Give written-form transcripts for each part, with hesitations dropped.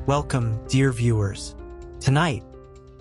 Welcome, dear viewers. Tonight,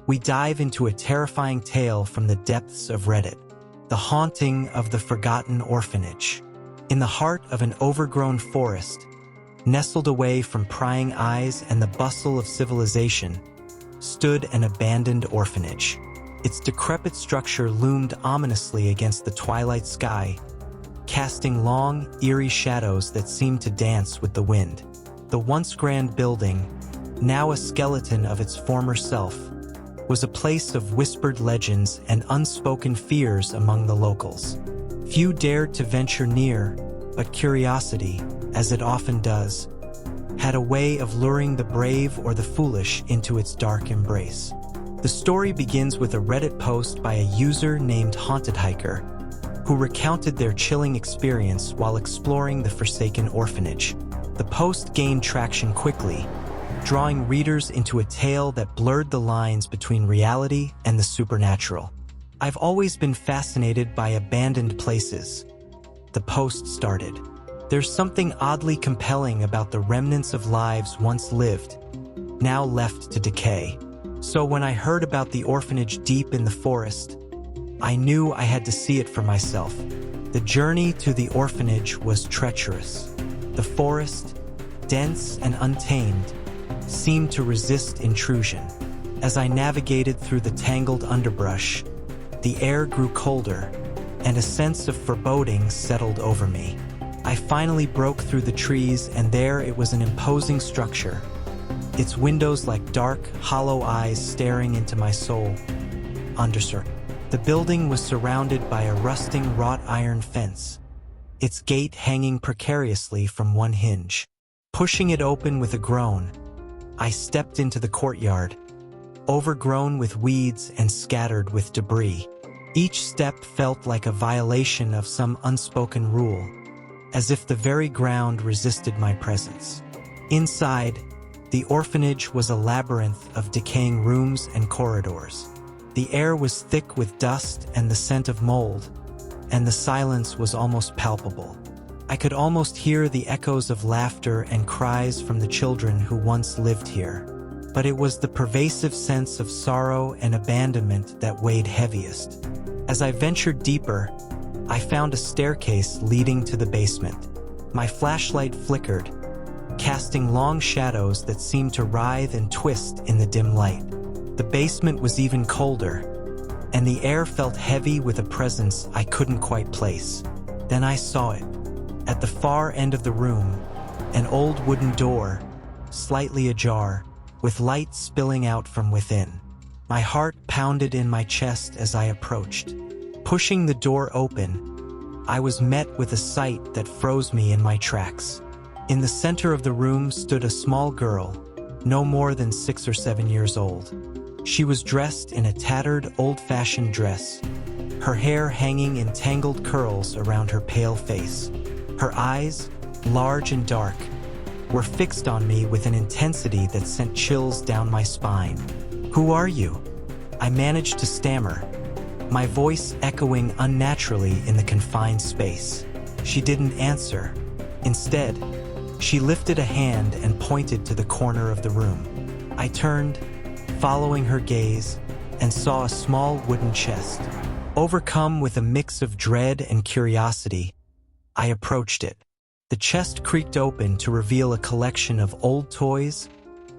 we dive into a terrifying tale from the depths of Reddit, the haunting of the forgotten orphanage. In the heart of an overgrown forest, nestled away from prying eyes and the bustle of civilization, stood an abandoned orphanage. Its decrepit structure loomed ominously against the twilight sky, casting long, eerie shadows that seemed to dance with the wind. The once grand building, now a skeleton of its former self, was a place of whispered legends and unspoken fears among the locals. Few dared to venture near, but curiosity, as it often does, had a way of luring the brave or the foolish into its dark embrace. The story begins with a Reddit post by a user named Haunted Hiker, who recounted their chilling experience while exploring the forsaken orphanage. The post gained traction quickly, drawing readers into a tale that blurred the lines between reality and the supernatural. "I've always been fascinated by abandoned places," the post started. "There's something oddly compelling about the remnants of lives once lived, now left to decay. So when I heard about the orphanage deep in the forest, I knew I had to see it for myself." The journey to the orphanage was treacherous. The forest, dense and untamed, seemed to resist intrusion. As I navigated through the tangled underbrush, the air grew colder, and a sense of foreboding settled over me. I finally broke through the trees, and there it was, an imposing structure, its windows like dark, hollow eyes staring into my soul. The building was surrounded by a rusting wrought iron fence, its gate hanging precariously from one hinge. Pushing it open with a groan, I stepped into the courtyard, overgrown with weeds and scattered with debris. Each step felt like a violation of some unspoken rule, as if the very ground resisted my presence. Inside, the orphanage was a labyrinth of decaying rooms and corridors. The air was thick with dust and the scent of mold, and the silence was almost palpable. I could almost hear the echoes of laughter and cries from the children who once lived here. But it was the pervasive sense of sorrow and abandonment that weighed heaviest. As I ventured deeper, I found a staircase leading to the basement. My flashlight flickered, casting long shadows that seemed to writhe and twist in the dim light. The basement was even colder, and the air felt heavy with a presence I couldn't quite place. Then I saw it. At the far end of the room, an old wooden door, slightly ajar, with light spilling out from within. My heart pounded in my chest as I approached. Pushing the door open, I was met with a sight that froze me in my tracks. In the center of the room stood a small girl, no more than 6 or 7 years old. She was dressed in a tattered, old-fashioned dress, her hair hanging in tangled curls around her pale face. Her eyes, large and dark, were fixed on me with an intensity that sent chills down my spine. "Who are you?" I managed to stammer, my voice echoing unnaturally in the confined space. She didn't answer. Instead, she lifted a hand and pointed to the corner of the room. I turned, following her gaze, and saw a small wooden chest. Overcome with a mix of dread and curiosity, I approached it. The chest creaked open to reveal a collection of old toys,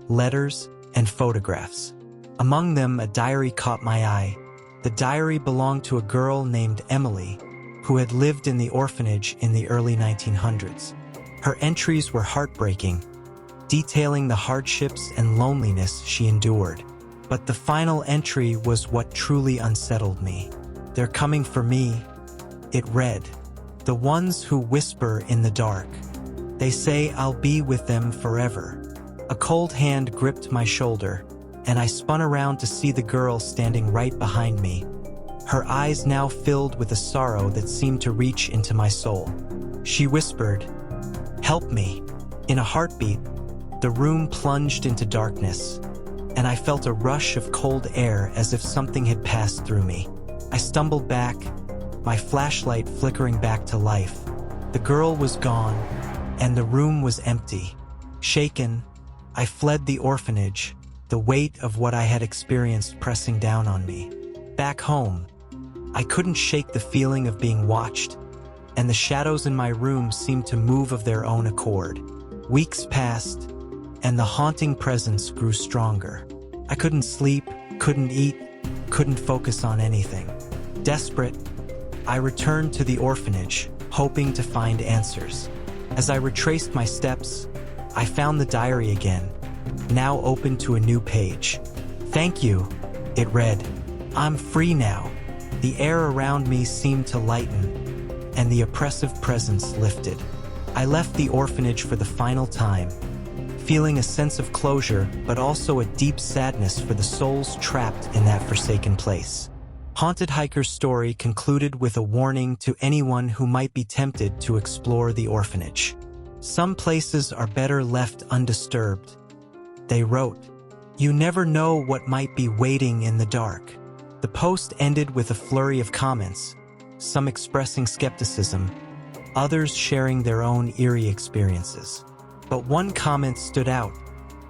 letters, and photographs. Among them, a diary caught my eye. The diary belonged to a girl named Emily, who had lived in the orphanage in the early 1900s. Her entries were heartbreaking, detailing the hardships and loneliness she endured. But the final entry was what truly unsettled me. "They're coming for me," it read. "The ones who whisper in the dark. They say I'll be with them forever." A cold hand gripped my shoulder, and I spun around to see the girl standing right behind me, her eyes now filled with a sorrow that seemed to reach into my soul. She whispered, "Help me." In a heartbeat, the room plunged into darkness, and I felt a rush of cold air as if something had passed through me. I stumbled back, my flashlight flickering back to life. The girl was gone, and the room was empty. Shaken, I fled the orphanage, the weight of what I had experienced pressing down on me. Back home, I couldn't shake the feeling of being watched, and the shadows in my room seemed to move of their own accord. Weeks passed, and the haunting presence grew stronger. I couldn't sleep, couldn't eat, couldn't focus on anything. Desperate, I returned to the orphanage, hoping to find answers. As I retraced my steps, I found the diary again, now open to a new page. "Thank you," it read. "I'm free now." The air around me seemed to lighten, and the oppressive presence lifted. I left the orphanage for the final time, feeling a sense of closure but also a deep sadness for the souls trapped in that forsaken place. Haunted Hiker's story concluded with a warning to anyone who might be tempted to explore the orphanage. "Some places are better left undisturbed," they wrote. "You never know what might be waiting in the dark." The post ended with a flurry of comments, some expressing skepticism, others sharing their own eerie experiences. But one comment stood out,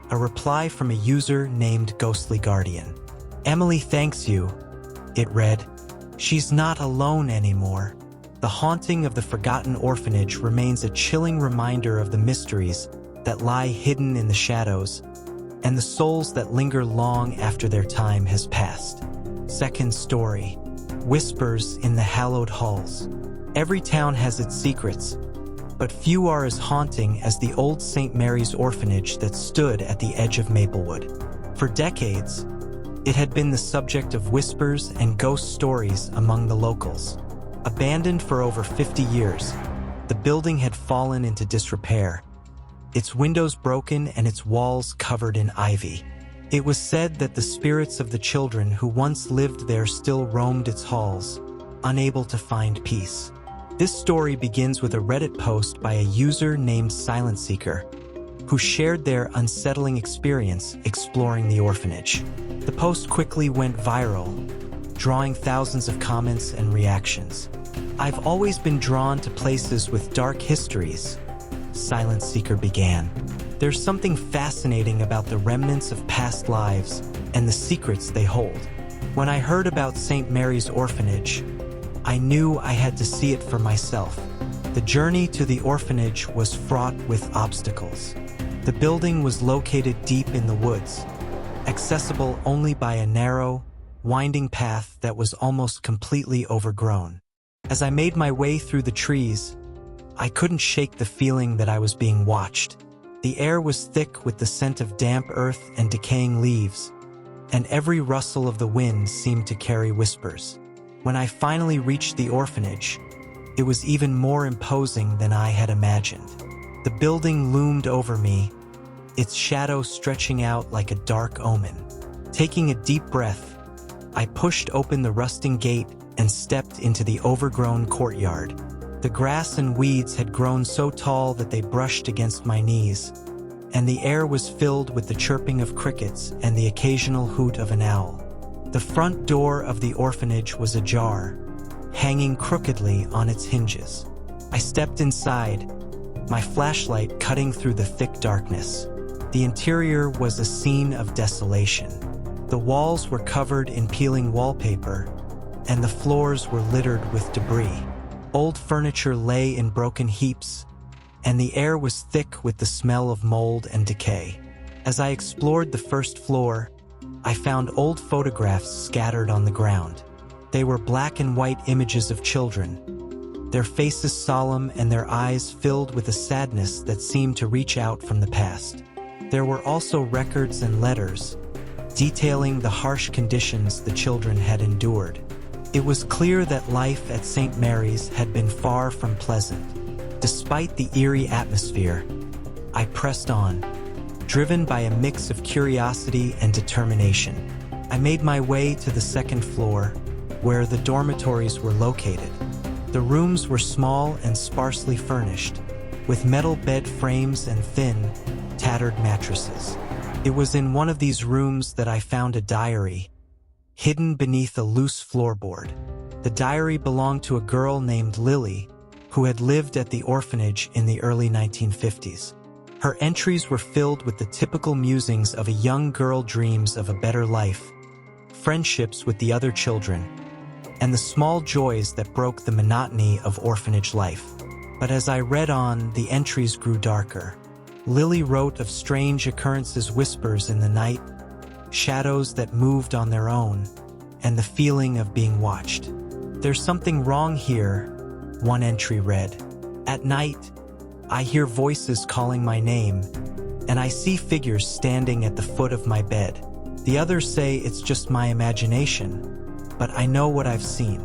a reply from a user named Ghostly Guardian. "Emily thanks you," it read. "She's not alone anymore." The haunting of the forgotten orphanage remains a chilling reminder of the mysteries that lie hidden in the shadows and the souls that linger long after their time has passed. Second story. Whispers in the hallowed halls. Every town has its secrets, but few are as haunting as the old St. Mary's orphanage that stood at the edge of Maplewood. For decades, it had been the subject of whispers and ghost stories among the locals. Abandoned for over 50 years, the building had fallen into disrepair, its windows broken and its walls covered in ivy. It was said that the spirits of the children who once lived there still roamed its halls, unable to find peace. This story begins with a Reddit post by a user named SilentSeeker, who shared their unsettling experience exploring the orphanage. The post quickly went viral, drawing thousands of comments and reactions. "I've always been drawn to places with dark histories," SilentSeeker began. "There's something fascinating about the remnants of past lives and the secrets they hold. When I heard about St. Mary's Orphanage, I knew I had to see it for myself. The journey to the orphanage was fraught with obstacles. The building was located deep in the woods, accessible only by a narrow, winding path that was almost completely overgrown. As I made my way through the trees, I couldn't shake the feeling that I was being watched. The air was thick with the scent of damp earth and decaying leaves, and every rustle of the wind seemed to carry whispers. When I finally reached the orphanage, it was even more imposing than I had imagined. The building loomed over me, its shadow stretching out like a dark omen. Taking a deep breath, I pushed open the rusting gate and stepped into the overgrown courtyard. The grass and weeds had grown so tall that they brushed against my knees, and the air was filled with the chirping of crickets and the occasional hoot of an owl. The front door of the orphanage was ajar, hanging crookedly on its hinges. I stepped inside, my flashlight cutting through the thick darkness. The interior was a scene of desolation. The walls were covered in peeling wallpaper, and the floors were littered with debris. Old furniture lay in broken heaps, and the air was thick with the smell of mold and decay. As I explored the first floor, I found old photographs scattered on the ground. They were black and white images of children, their faces solemn and their eyes filled with a sadness that seemed to reach out from the past. There were also records and letters, detailing the harsh conditions the children had endured. It was clear that life at St. Mary's had been far from pleasant. Despite the eerie atmosphere, I pressed on, driven by a mix of curiosity and determination. I made my way to the second floor, where the dormitories were located. The rooms were small and sparsely furnished, with metal bed frames and thin, tattered mattresses. It was in one of these rooms that I found a diary, hidden beneath a loose floorboard. The diary belonged to a girl named Lily, who had lived at the orphanage in the early 1950s. Her entries were filled with the typical musings of a young girl dreams of a better life, friendships with the other children, and the small joys that broke the monotony of orphanage life. But as I read on, the entries grew darker. Lily wrote of strange occurrences, whispers in the night, shadows that moved on their own, and the feeling of being watched. "There's something wrong here," one entry read. "At night, I hear voices calling my name, and I see figures standing at the foot of my bed. The others say it's just my imagination, but I know what I've seen.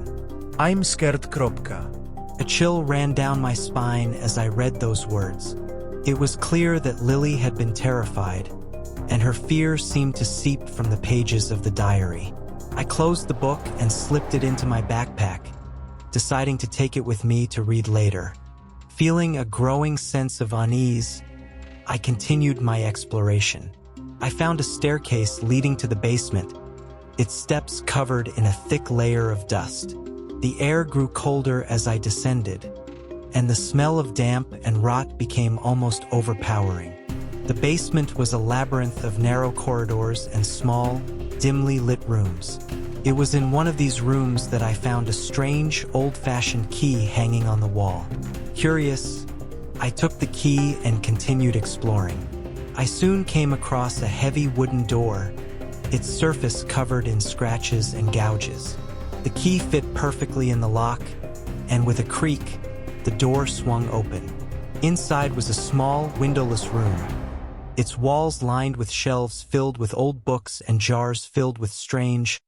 I'm scared. A chill ran down my spine as I read those words. It was clear that Lily had been terrified, and her fear seemed to seep from the pages of the diary. I closed the book and slipped it into my backpack, deciding to take it with me to read later. Feeling a growing sense of unease, I continued my exploration. I found a staircase leading to the basement, its steps covered in a thick layer of dust. The air grew colder as I descended, and the smell of damp and rot became almost overpowering. The basement was a labyrinth of narrow corridors and small, dimly lit rooms. It was in one of these rooms that I found a strange, old-fashioned key hanging on the wall. Curious, I took the key and continued exploring. I soon came across a heavy wooden door, its surface covered in scratches and gouges. The key fit perfectly in the lock, and with a creak, the door swung open. Inside was a small, windowless room, its walls lined with shelves filled with old books and jars filled with strange,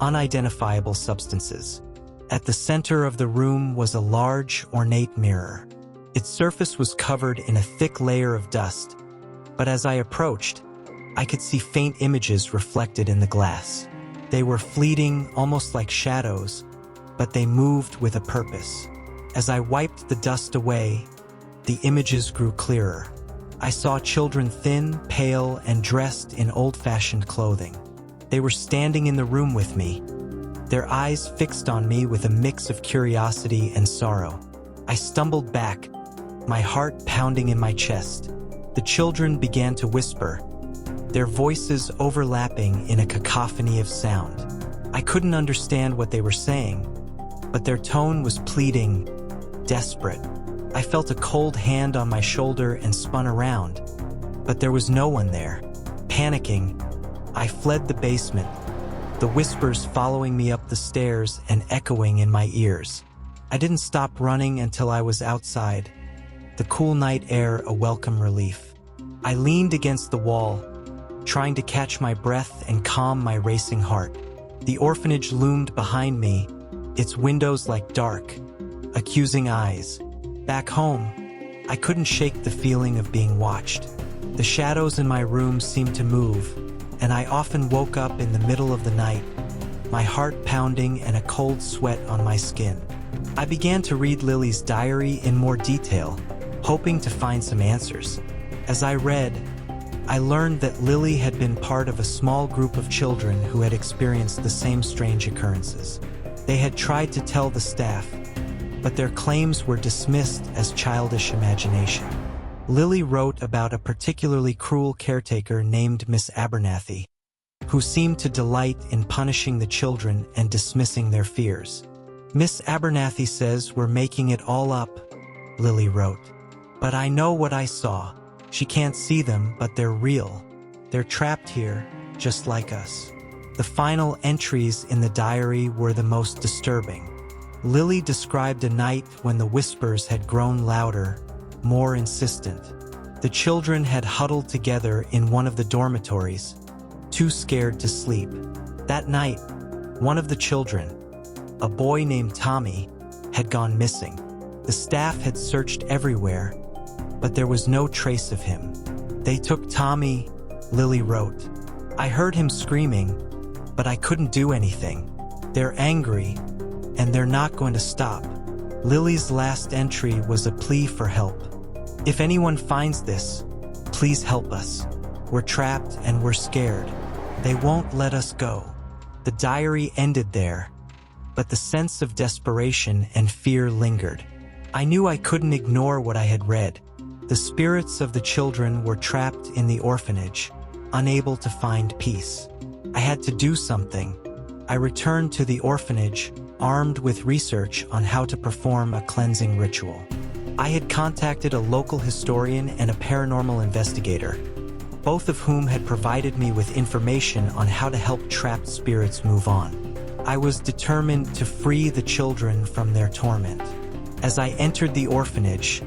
unidentifiable substances. At the center of the room was a large, ornate mirror. Its surface was covered in a thick layer of dust, but as I approached, I could see faint images reflected in the glass. They were fleeting, almost like shadows, but they moved with a purpose. As I wiped the dust away, the images grew clearer. I saw children thin, pale, and dressed in old-fashioned clothing. They were standing in the room with me, their eyes fixed on me with a mix of curiosity and sorrow. I stumbled back, my heart pounding in my chest. The children began to whisper, their voices overlapping in a cacophony of sound. I couldn't understand what they were saying, but their tone was pleading, desperate. I felt a cold hand on my shoulder and spun around, but there was no one there. Panicking, I fled the basement, the whispers following me up the stairs and echoing in my ears. I didn't stop running until I was outside, the cool night air a welcome relief. I leaned against the wall, trying to catch my breath and calm my racing heart. The orphanage loomed behind me, its windows like dark, accusing eyes. Back home, I couldn't shake the feeling of being watched. The shadows in my room seemed to move, and I often woke up in the middle of the night, my heart pounding and a cold sweat on my skin. I began to read Lily's diary in more detail, hoping to find some answers. As I read, I learned that Lily had been part of a small group of children who had experienced the same strange occurrences. They had tried to tell the staff, but their claims were dismissed as childish imagination. Lily wrote about a particularly cruel caretaker named Miss Abernathy, who seemed to delight in punishing the children and dismissing their fears. "Miss Abernathy says we're making it all up," Lily wrote. "But I know what I saw. She can't see them, but they're real. They're trapped here, just like us." The final entries in the diary were the most disturbing. Lily described a night when the whispers had grown louder, more insistent. The children had huddled together in one of the dormitories, too scared to sleep. That night, one of the children, a boy named Tommy, had gone missing. The staff had searched everywhere, but there was no trace of him. "They took Tommy," Lily wrote. "I heard him screaming, but I couldn't do anything. They're angry, and they're not going to stop." Lily's last entry was a plea for help. "If anyone finds this, please help us. We're trapped and we're scared. They won't let us go." The diary ended there, but the sense of desperation and fear lingered. I knew I couldn't ignore what I had read. The spirits of the children were trapped in the orphanage, unable to find peace. I had to do something. I returned to the orphanage, armed with research on how to perform a cleansing ritual. I had contacted a local historian and a paranormal investigator, both of whom had provided me with information on how to help trapped spirits move on. I was determined to free the children from their torment. As I entered the orphanage,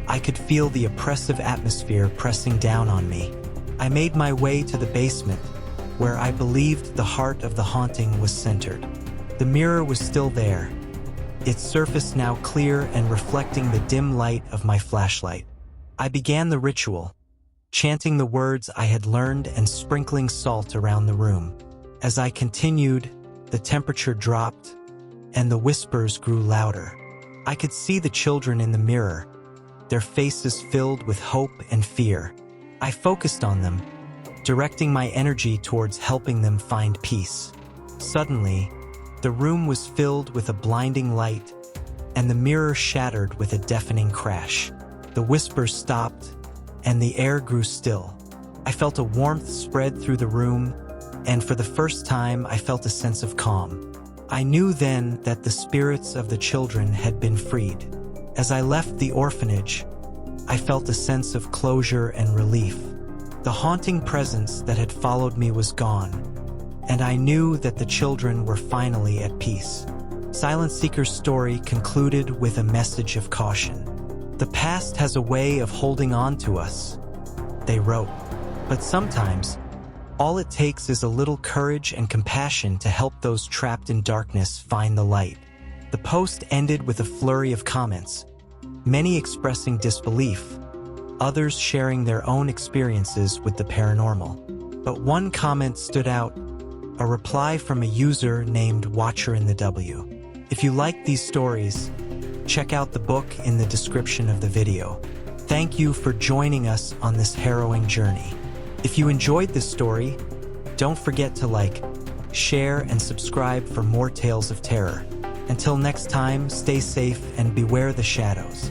I could feel the oppressive atmosphere pressing down on me. I made my way to the basement, where I believed the heart of the haunting was centered. The mirror was still there, its surface now clear and reflecting the dim light of my flashlight. I began the ritual, chanting the words I had learned and sprinkling salt around the room. As I continued, the temperature dropped, and the whispers grew louder. I could see the children in the mirror, their faces filled with hope and fear. I focused on them, directing my energy towards helping them find peace. Suddenly, the room was filled with a blinding light, and the mirror shattered with a deafening crash. The whispers stopped, and the air grew still. I felt a warmth spread through the room, and for the first time I felt a sense of calm. I knew then that the spirits of the children had been freed. As I left the orphanage, I felt a sense of closure and relief. The haunting presence that had followed me was gone, and I knew that the children were finally at peace. SilentSeeker's story concluded with a message of caution. The past has a way of holding on to us, they wrote, but sometimes, all it takes is a little courage and compassion to help those trapped in darkness find the light. The post ended with a flurry of comments, many expressing disbelief, others sharing their own experiences with the paranormal. But one comment stood out, a reply from a user named Watcher in the W. If you like these stories, check out the book in the description of the video. Thank you for joining us on this harrowing journey. If you enjoyed this story, don't forget to like, share, and subscribe for more tales of terror. Until next time, stay safe and beware the shadows.